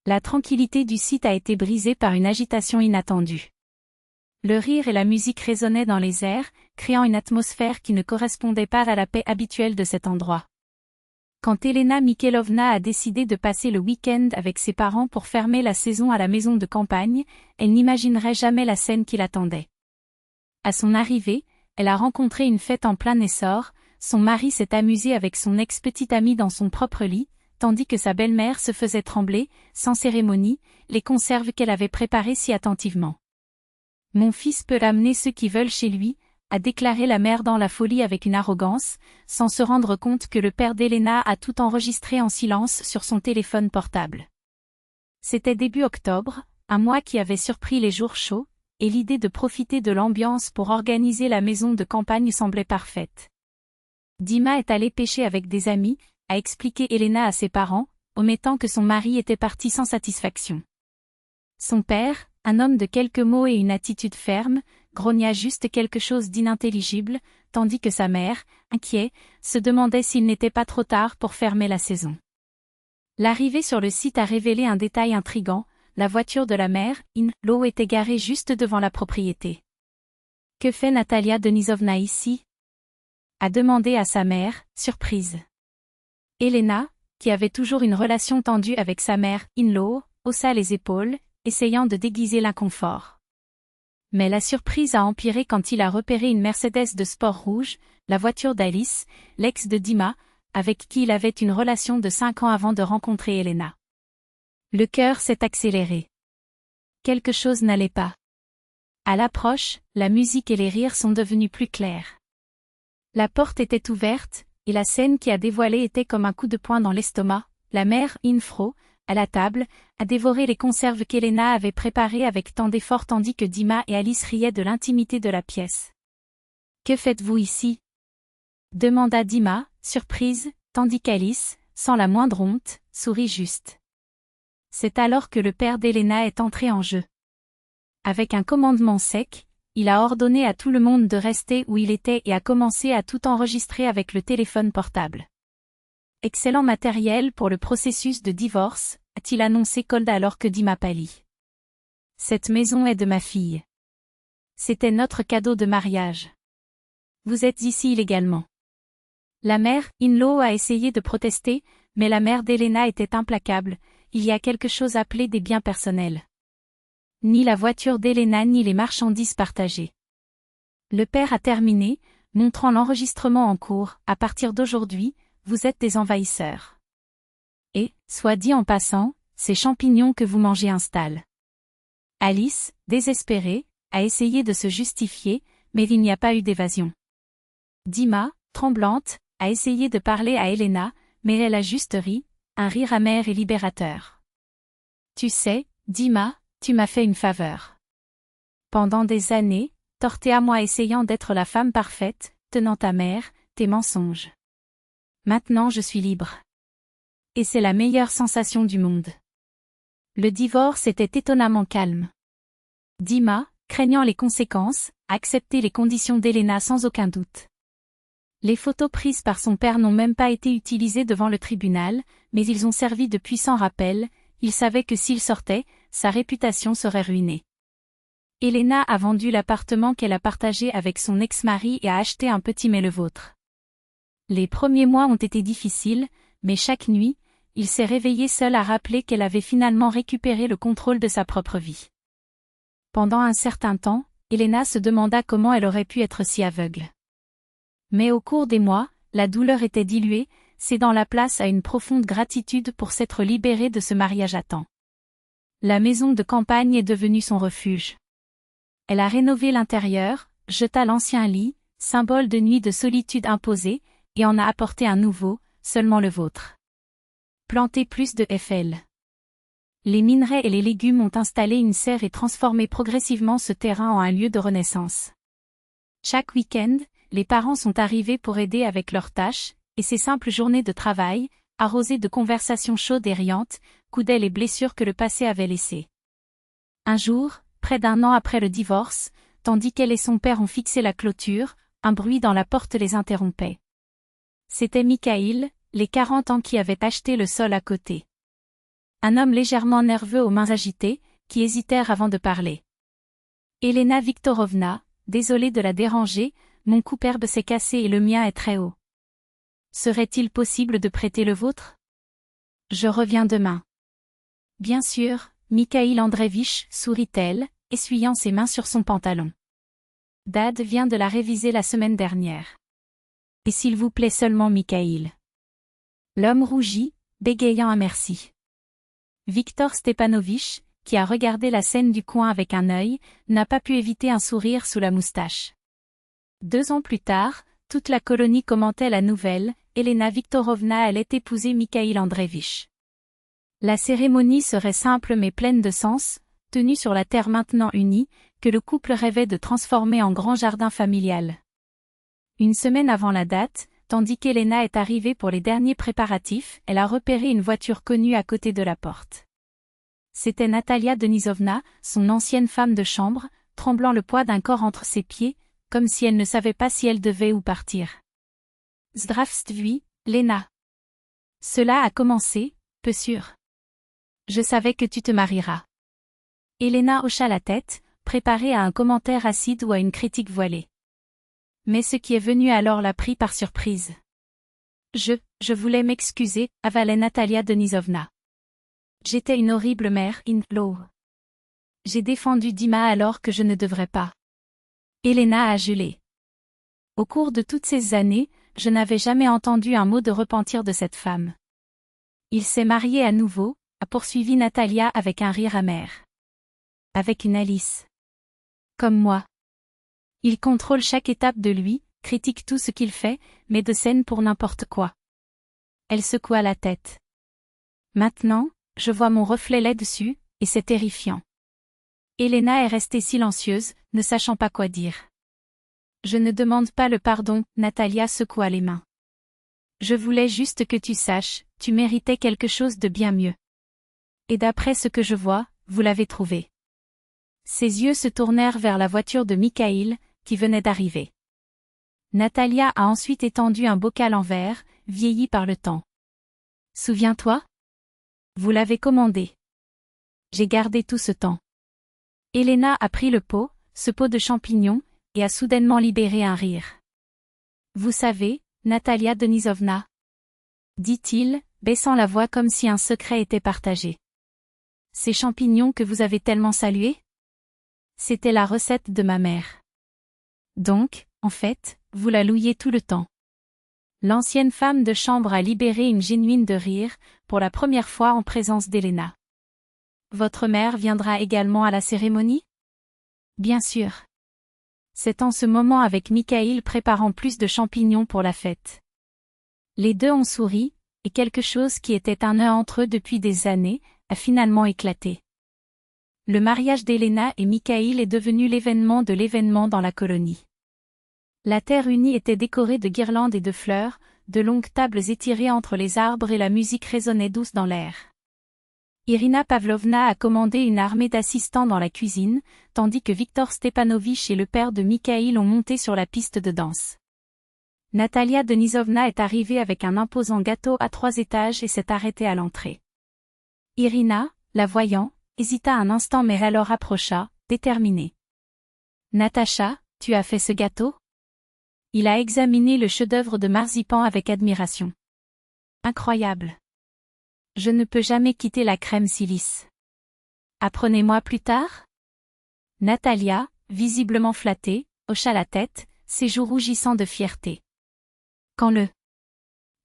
La tranquillité du site a été brisée par une agitation inattendue. Le rire et la musique résonnaient dans les airs, créant une atmosphère qui ne correspondait pas à la paix habituelle de cet endroit. Quand Elena Mikhailovna a décidé de passer le week-end avec ses parents pour fermer la saison à la maison de campagne, elle n'imaginerait jamais la scène qui l'attendait. À son arrivée, elle a rencontré une fête en plein essor, son mari s'est amusé avec son ex-petite amie dans son propre lit, tandis que sa belle-mère se faisait trembler, sans cérémonie, les conserves qu'elle avait préparées si attentivement. « Mon fils peut amener ceux qui veulent chez lui », a déclaré la mère dans la folie avec une arrogance, sans se rendre compte que le père d'Elena a tout enregistré en silence sur son téléphone portable. C'était début octobre, un mois qui avait surpris les jours chauds, et l'idée de profiter de l'ambiance pour organiser la maison de campagne semblait parfaite. Dima est allée pêcher avec des amis, a expliqué Elena à ses parents, omettant que son mari était parti sans satisfaction. Son père, un homme de quelques mots et une attitude ferme, grogna juste quelque chose d'inintelligible, tandis que sa mère, inquiet, se demandait s'il n'était pas trop tard pour fermer la saison. L'arrivée sur le site a révélé un détail intrigant, la voiture de la mère, In-law, était garée juste devant la propriété. « Que fait Natalia Denisovna ici ?» a demandé à sa mère, surprise. Elena, qui avait toujours une relation tendue avec sa mère, In-law, haussa les épaules, essayant de déguiser l'inconfort. Mais la surprise a empiré quand il a repéré une Mercedes de sport rouge, la voiture d'Alice, l'ex de Dima, avec qui il avait une relation de 5 ans avant de rencontrer Elena. Le cœur s'est accéléré. Quelque chose n'allait pas. À l'approche, la musique et les rires sont devenus plus clairs. La porte était ouverte, et la scène qui a dévoilé était comme un coup de poing dans l'estomac. La mère, Infro, à la table, a dévoré les conserves qu'Elena avait préparées avec tant d'effort tandis que Dima et Alice riaient de l'intimité de la pièce. « Que faites-vous ici ?» demanda Dima, surprise, tandis qu'Alice, sans la moindre honte, sourit juste. C'est alors que le père d'Elena est entré en jeu. Avec un commandement sec, il a ordonné à tout le monde de rester où il était et a commencé à tout enregistrer avec le téléphone portable. « Excellent matériel pour le processus de divorce », a-t-il annoncé cold alors que Dima pâlit. « Cette maison est de ma fille. C'était notre cadeau de mariage. Vous êtes ici illégalement. » La mère, In-law, a essayé de protester, mais la mère d'Elena était implacable, il y a quelque chose appelé des biens personnels. Ni la voiture d'Elena ni les marchandises partagées. Le père a terminé, montrant l'enregistrement en cours, à partir d'aujourd'hui, vous êtes des envahisseurs. Et, soit dit en passant, ces champignons que vous mangez installent. Alice, désespérée, a essayé de se justifier, mais il n'y a pas eu d'évasion. Dima, tremblante, a essayé de parler à Elena, mais elle a juste ri, un rire amer et libérateur. Tu sais, Dima, tu m'as fait une faveur. Pendant des années, torté à moi essayant d'être la femme parfaite, tenant ta mère, tes mensonges. Maintenant je suis libre. Et c'est la meilleure sensation du monde. Le divorce était étonnamment calme. Dima, craignant les conséquences, a accepté les conditions d'Elena sans aucun doute. Les photos prises par son père n'ont même pas été utilisées devant le tribunal, mais ils ont servi de puissants rappels, il savait que s'il sortait, sa réputation serait ruinée. Elena a vendu l'appartement qu'elle a partagé avec son ex-mari et a acheté un petit mais le vôtre. Les premiers mois ont été difficiles, mais chaque nuit, il s'est réveillé seul à rappeler qu'elle avait finalement récupéré le contrôle de sa propre vie. Pendant un certain temps, Elena se demanda comment elle aurait pu être si aveugle. Mais au cours des mois, la douleur était diluée, cédant la place à une profonde gratitude pour s'être libérée de ce mariage à temps. La maison de campagne est devenue son refuge. Elle a rénové l'intérieur, jeta l'ancien lit, symbole de nuit de solitude imposée, et en a apporté un nouveau, seulement le vôtre. Planté plus de FL. Les minerais et les légumes ont installé une serre et transformé progressivement ce terrain en un lieu de renaissance. Chaque week-end, les parents sont arrivés pour aider avec leurs tâches, et ces simples journées de travail, arrosées de conversations chaudes et riantes, coudaient les blessures que le passé avait laissées. Un jour, près d'1 an après le divorce, tandis qu'elle et son père ont fixé la clôture, un bruit dans la porte les interrompait. C'était Mikhaïl, les 40 ans qui avait acheté le sol à côté. Un homme légèrement nerveux aux mains agitées, qui hésitèrent avant de parler. Elena Viktorovna, désolée de la déranger, mon couperbe s'est cassé et le mien est très haut. Serait-il possible de prêter le vôtre? Je reviens demain. Bien sûr, Mikhail Andreevitch, sourit-elle, essuyant ses mains sur son pantalon. Dad vient de la réviser la semaine dernière. Et s'il vous plaît seulement Mikhail. L'homme rougit, bégayant un merci. Viktor Stepanovitch, qui a regardé la scène du coin avec un œil, n'a pas pu éviter un sourire sous la moustache. 2 ans plus tard, toute la colonie commentait la nouvelle, Elena Viktorovna allait épouser Mikhail Andreevitch. La cérémonie serait simple mais pleine de sens, tenue sur la terre maintenant unie, que le couple rêvait de transformer en grand jardin familial. Une semaine avant la date, tandis qu'Elena est arrivée pour les derniers préparatifs, elle a repéré une voiture connue à côté de la porte. C'était Natalia Denisovna, son ancienne femme de chambre, tremblant le poids d'un corps entre ses pieds, comme si elle ne savait pas si elle devait ou partir. Zdravstvui, Lena. Cela a commencé, peu sûr. Je savais que tu te marieras. Elena hocha la tête, préparée à un commentaire acide ou à une critique voilée. Mais ce qui est venu alors l'a pris par surprise. Je voulais m'excuser, avalait Natalia Denisovna. J'étais une horrible mère in-law. J'ai défendu Dima alors que je ne devrais pas. Elena a gelé. Au cours de toutes ces années, je n'avais jamais entendu un mot de repentir de cette femme. Il s'est marié à nouveau, a poursuivi Natalia avec un rire amer. Avec une Alice. Comme moi. Il contrôle chaque étape de lui, critique tout ce qu'il fait, met de scène pour n'importe quoi. Elle secoua la tête. Maintenant, je vois mon reflet là-dessus, et c'est terrifiant. Elena est restée silencieuse, ne sachant pas quoi dire. Je ne demande pas le pardon, Natalia secoua les mains. Je voulais juste que tu saches, tu méritais quelque chose de bien mieux. Et d'après ce que je vois, vous l'avez trouvé. Ses yeux se tournèrent vers la voiture de Mikhail, qui venait d'arriver. Natalia a ensuite étendu un bocal en verre, vieilli par le temps. Souviens-toi? Vous l'avez commandé. J'ai gardé tout ce temps. Elena a pris le pot, ce pot de champignons, et a soudainement libéré un rire. Vous savez, Natalia Denisovna? Dit-il, baissant la voix comme si un secret était partagé. Ces champignons que vous avez tellement salués? C'était la recette de ma mère. Donc, en fait, vous la louiez tout le temps. L'ancienne femme de chambre a libéré une genuine de rire, pour la première fois en présence d'Elena. Votre mère viendra également à la cérémonie? Bien sûr. C'est en ce moment avec Mikhail préparant plus de champignons pour la fête. Les deux ont souri, et quelque chose qui était un nœud entre eux depuis des années, a finalement éclaté. Le mariage d'Elena et Mikhail est devenu l'événement de l'événement dans la colonie. La terre unie était décorée de guirlandes et de fleurs, de longues tables étirées entre les arbres et la musique résonnait douce dans l'air. Irina Pavlovna a commandé une armée d'assistants dans la cuisine, tandis que Viktor Stepanovitch et le père de Mikhail ont monté sur la piste de danse. Natalia Denisovna est arrivée avec un imposant gâteau à 3 étages et s'est arrêtée à l'entrée. Irina, la voyant, hésita un instant mais alors approcha, déterminée. Natacha, tu as fait ce gâteau? Il a examiné le chef-d'œuvre de marzipan avec admiration. Incroyable. Je ne peux jamais quitter la crème si lisse. Apprenez-moi plus tard? Natalia, visiblement flattée, hocha la tête, ses joues rougissant de fierté. Quand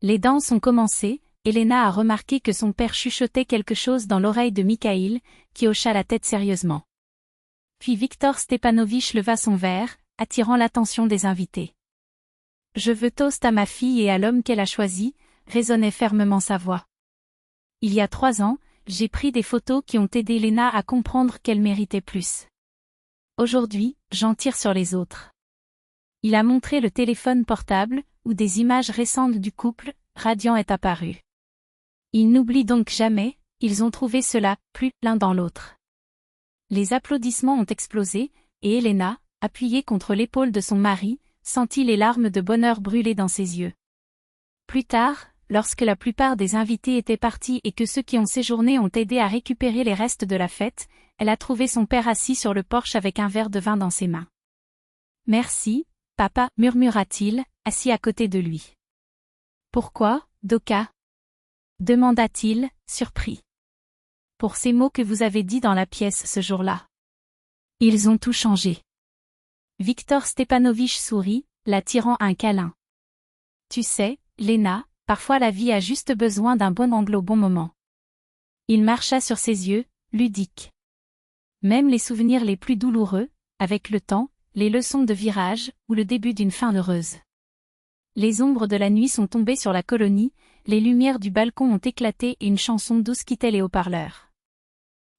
les danses ont commencé, Elena a remarqué que son père chuchotait quelque chose dans l'oreille de Mikhail, qui hocha la tête sérieusement. Puis Viktor Stepanovitch leva son verre, attirant l'attention des invités. Je veux toast à ma fille et à l'homme qu'elle a choisi, résonnait fermement sa voix. Il y a 3 ans, j'ai pris des photos qui ont aidé Elena à comprendre qu'elle méritait plus. Aujourd'hui, j'en tire sur les autres. Il a montré le téléphone portable, où des images récentes du couple, radiant est apparu. Ils n'oublient donc jamais, ils ont trouvé cela, plus l'un dans l'autre. Les applaudissements ont explosé, et Elena, appuyée contre l'épaule de son mari, sentit les larmes de bonheur brûler dans ses yeux. Plus tard, lorsque la plupart des invités étaient partis et que ceux qui ont séjourné ont aidé à récupérer les restes de la fête, elle a trouvé son père assis sur le porche avec un verre de vin dans ses mains. « Merci, papa, murmura-t-il, assis à côté de lui. « Pourquoi, Doka ?» demanda-t-il, surpris. « Pour ces mots que vous avez dits dans la pièce ce jour-là. Ils ont tout changé. » Victor Stepanovitch sourit, l'attirant un câlin. « Tu sais, Léna, parfois la vie a juste besoin d'un bon angle au bon moment. » Il marcha sur ses yeux, ludique. Même les souvenirs les plus douloureux, avec le temps, les leçons de virage, ou le début d'une fin heureuse. Les ombres de la nuit sont tombées sur la colonie, les lumières du balcon ont éclaté et une chanson douce quittait les haut-parleurs.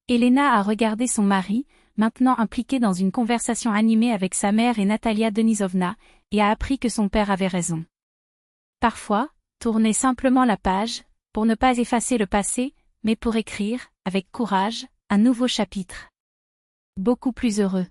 Elena a regardé son mari, maintenant impliqué dans une conversation animée avec sa mère et Natalia Denisovna, et a appris que son père avait raison. Parfois, tourner simplement la page, pour ne pas effacer le passé, mais pour écrire, avec courage, un nouveau chapitre. Beaucoup plus heureux.